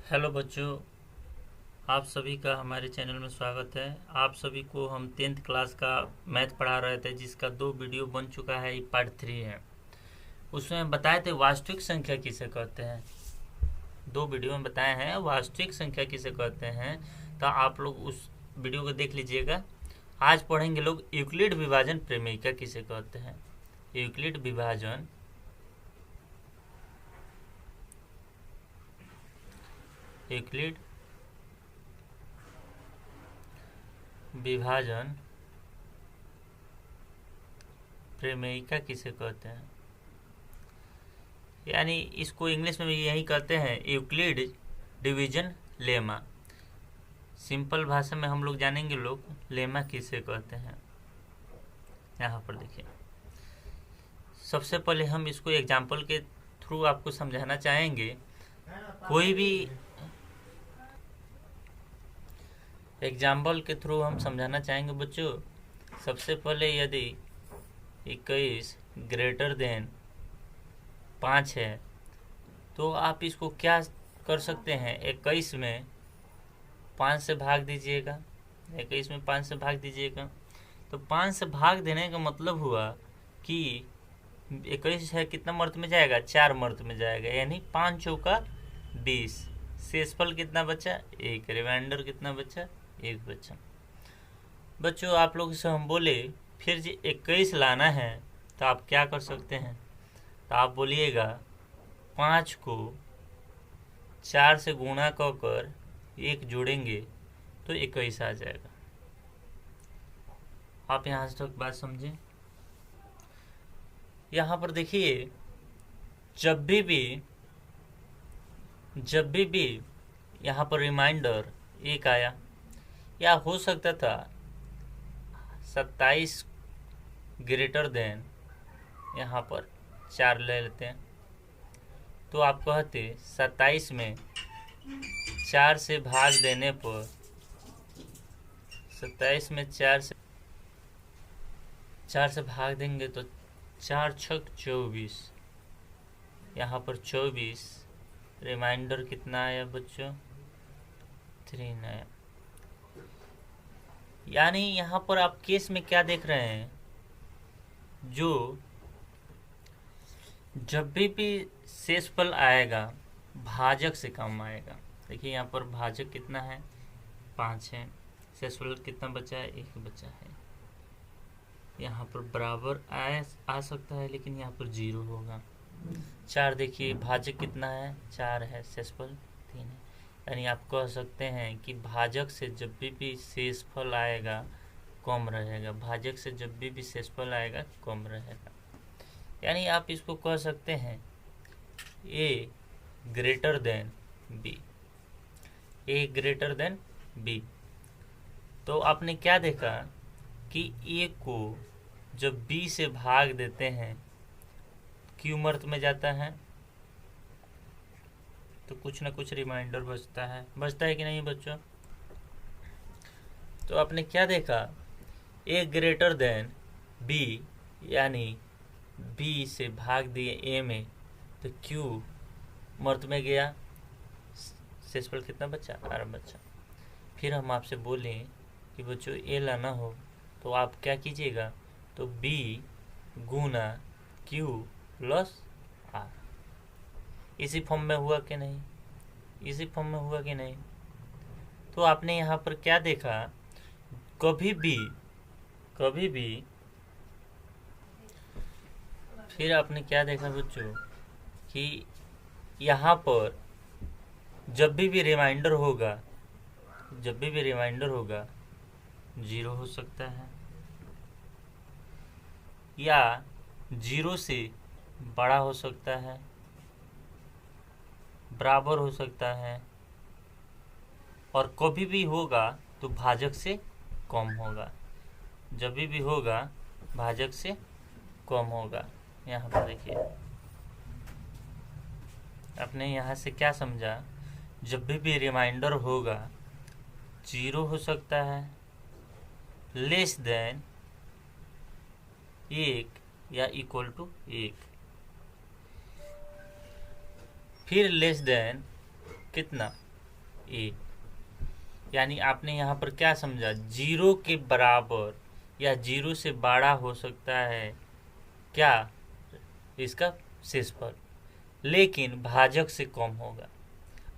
Hello बच्चों, आप सभी का हमारे चैनल में स्वागत है। आप सभी को हम 10th क्लास का मैथ पढ़ा रहे थे, जिसका 2 वीडियो बन चुका है। ये पार्ट 3 है। उसमें हम बताए थे वास्तविक संख्या किसे कहते हैं। 2 वीडियो में बताए हैं वास्तविक संख्या किसे कहते हैं, तो आप लोग उस वीडियो को देख लीजिएगा। आज पढ़ेंगे लोग यूक्लिड विभाजन प्रमेयिका किसे कहते हैं। यूक्लिड विभाजन यूक्लिड विभाजन प्रमेयिका किसे कहते हैं, यानी इसको इंग्लिश में भी यही कहते हैं, यूक्लिड डिवीजन लेमा। सिंपल भाषा में हम लोग जानेंगे लोग लेमा किसे कहते हैं। यहाँ पर देखिए, सबसे पहले हम इसको एग्जाम्पल के थ्रू आपको समझाना चाहेंगे। कोई भी एग्जाम्पल के थ्रू हम समझाना चाहेंगे बच्चों। सबसे पहले यदि 21 ग्रेटर देन 5 है, तो आप इसको क्या कर सकते हैं, 21 में 5 से भाग दीजिएगा। 21 में 5 से भाग दीजिएगा, तो 5 से भाग देने का मतलब हुआ कि 21 है, कितना मर्त में जाएगा, 4 मर्त में जाएगा, यानी 5 चौका 20। शेषफल कितना बचा, 1। रिमाइंडर कितना बचा, 1 बचा। बच्चों आप लोग से हम बोले फिर जो 21 लाना है, तो आप क्या कर सकते हैं, तो आप बोलिएगा 5 को 4 से गुणा कर 1 जोड़ेंगे तो 21 आ जाएगा। आप यहाँ से तक बात समझें। यहाँ पर देखिए, जब भी यहाँ पर रिमाइंडर 1 आया, या हो सकता था 27 ग्रेटर देन, यहाँ पर 4 ले लेते हैं, तो आप कहते 27 में 4 से भाग देने पर, 27 में 4 से भाग देंगे तो 4 छक 24, यहाँ पर 24। रिमाइंडर कितना आया बच्चों, 3 आया। यानी यहाँ पर आप केस में क्या देख रहे हैं, जो जब भी शेषफल आएगा भाजक से कम आएगा। देखिए यहाँ पर भाजक कितना है, 5 है। शेषफल कितना बचा है, 1 बचा है। यहाँ पर बराबर आ सकता है, लेकिन यहाँ पर 0 होगा। 4 देखिए भाजक कितना है, 4 है, शेषफल 3 है। यानी आप कह सकते हैं कि भाजक से जब भी शेषफल आएगा कम रहेगा, भाजक से जब भी शेषफल आएगा कम रहेगा। यानी आप इसको कह सकते हैं ए ग्रेटर देन बी, ए ग्रेटर देन बी। तो आपने क्या देखा कि ए को जब बी से भाग देते हैं क्यू मर्त में जाता है, तो कुछ ना कुछ रिमाइंडर बचता है कि नहीं बच्चों। तो आपने क्या देखा, ए ग्रेटर देन बी, यानी बी से भाग दिए ए में, तो क्यू मर्त में गया, शेषफल कितना बचा, 8 बचा। फिर हम आपसे बोलें कि बच्चों ए लाना हो, तो आप क्या कीजिएगा, तो बी गुना क्यू प्लस आर। इसी फॉर्म में हुआ कि नहीं, इसी फॉर्म में हुआ कि नहीं। तो आपने यहाँ पर क्या देखा, कभी भी फिर आपने क्या देखा बच्चों, कि यहाँ पर जब भी रिमाइंडर होगा, 0 हो सकता है, या 0 से बड़ा हो सकता है, बराबर हो सकता है, और कभी भी होगा तो भाजक से कम होगा। जब भी होगा भाजक से कम होगा। यहाँ पर देखिए, आपने यहाँ से क्या समझा, जब भी रिमाइंडर होगा 0 हो सकता है, लेस देन 1 या इक्वल टू 1, फिर लेस देन कितना ए। यानी आपने यहाँ पर क्या समझा, 0 के बराबर या 0 से बड़ा हो सकता है क्या इसका शेषफल, लेकिन भाजक से कम होगा।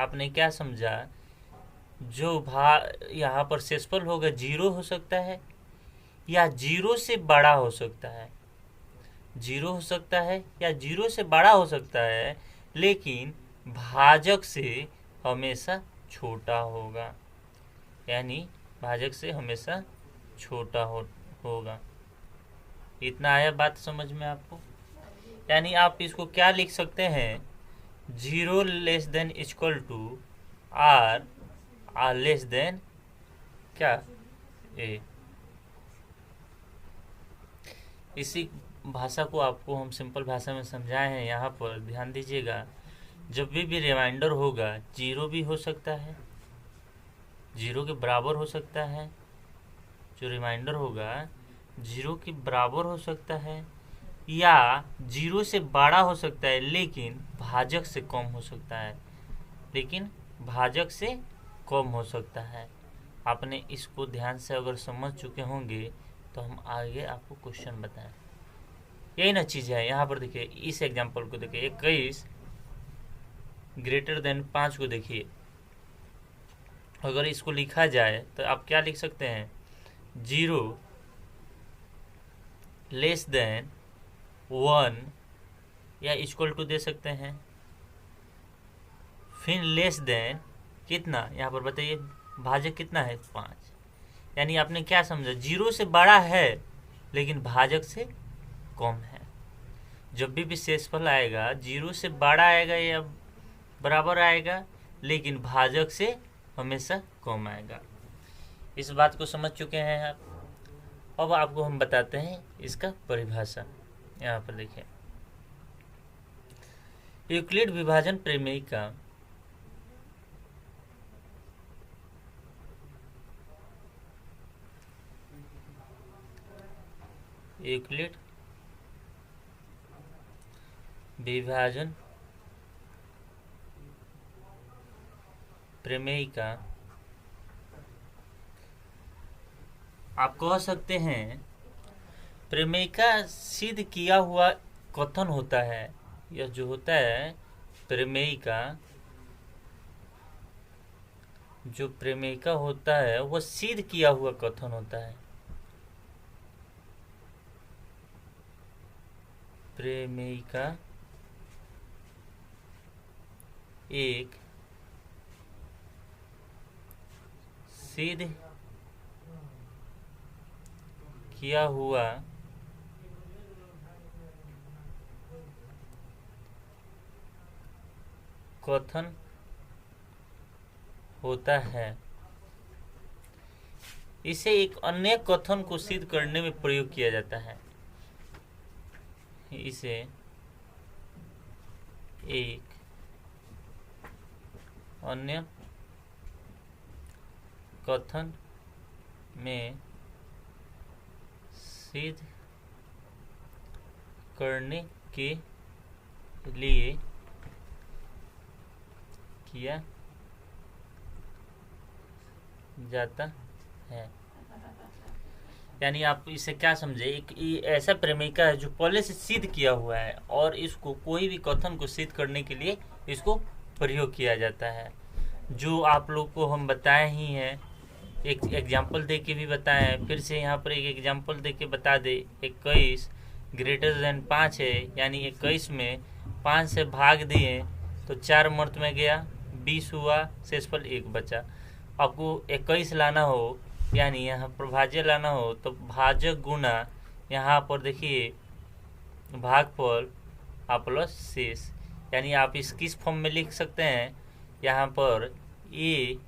आपने क्या समझा, जो यहाँ पर शेषफल होगा 0 हो सकता है या 0 से बड़ा हो सकता है, 0 हो सकता है या 0 से बड़ा हो सकता है, लेकिन भाजक से हमेशा छोटा होगा। यानी भाजक से हमेशा छोटा होगा। इतना आया बात समझ में आपको? यानी आप इसको क्या लिख सकते हैं, 0 less than equal to R less than क्या ए। इसी भाषा को आपको हम सिंपल भाषा में समझाए हैं। यहाँ पर ध्यान दीजिएगा, जब भी रिमाइंडर होगा 0 भी हो सकता है, 0 के बराबर हो सकता है। जो रिमाइंडर होगा 0 के बराबर हो सकता है या 0 से बड़ा हो सकता है, लेकिन भाजक से कम हो सकता है, लेकिन भाजक से कम हो सकता है। आपने इसको ध्यान से अगर समझ चुके होंगे तो हम आगे आपको क्वेश्चन बताएं। यही ना चीज़ है। यहाँ पर देखिए, इस एग्जांपल को देखिए, 21 ग्रेटर देन 5 को देखिए। अगर इसको लिखा जाए तो आप क्या लिख सकते हैं, 0 लेस देन 1 या इक्वल टू दे सकते हैं, फिर लेस देन कितना, यहाँ पर बताइए भाजक कितना है, 5। यानी आपने क्या समझा, 0 से बड़ा है लेकिन भाजक से कम है। जब भी शेषफल आएगा 0 से बड़ा आएगा या बराबर आएगा, लेकिन भाजक से हमेशा कम आएगा। इस बात को समझ चुके हैं आप? अब आपको हम बताते हैं इसका परिभाषा। यहाँ पर देखिए, यूक्लिड विभाजन प्रमेय का यूक्लिड विभाजन प्रमेय का आप कह सकते हैं प्रमेय का सिद्ध किया हुआ कथन होता है। यह जो होता है प्रमेय का, जो प्रमेय का होता है वह सिद्ध किया हुआ कथन होता है। प्रमेय का एक सिद्ध किया हुआ कथन होता है। इसे एक अन्य कथन को सिद्ध करने में प्रयोग किया जाता है। इसे एक अन्य कथन में सिद्ध करने के लिए किया जाता है। यानी आप इसे क्या समझे, एक ऐसा प्रमेयिका है जो पहले से सिद्ध किया हुआ है और इसको कोई भी कथन को सिद्ध करने के लिए इसको प्रयोग किया जाता है। जो आप लोग को हम बताए ही हैं, एक एग्जाम्पल दे के भी बताए हैं, फिर से यहाँ पर एक एग्जाम्पल दे के बता दे। 21 ग्रेटर देन 5 है, यानी 21 में 5 से भाग दिए तो 4 मर्त में गया, 20 हुआ, शेषफल 1 बचा। आपको 21 लाना हो, यानी यहाँ पर भाज्य लाना हो, तो भाजक गुना यहाँ पर देखिए भागफल आ प्लस शेष। यानी आप इस किस फॉर्म में लिख सकते हैं, यहाँ पर ए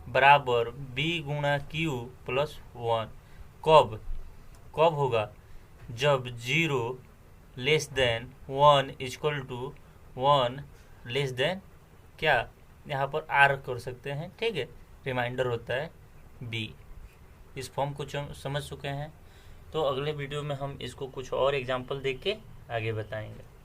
बराबर बी गुणा क्यू प्लस 1। कब होगा, जब 0 less than 1 equal to 1 less than क्या, यहाँ पर आर कर सकते हैं, ठीक है। रिमाइंडर होता है बी। इस फॉर्म को समझ चुके हैं, तो अगले वीडियो में हम इसको कुछ और एग्जाम्पल देके आगे बताएंगे।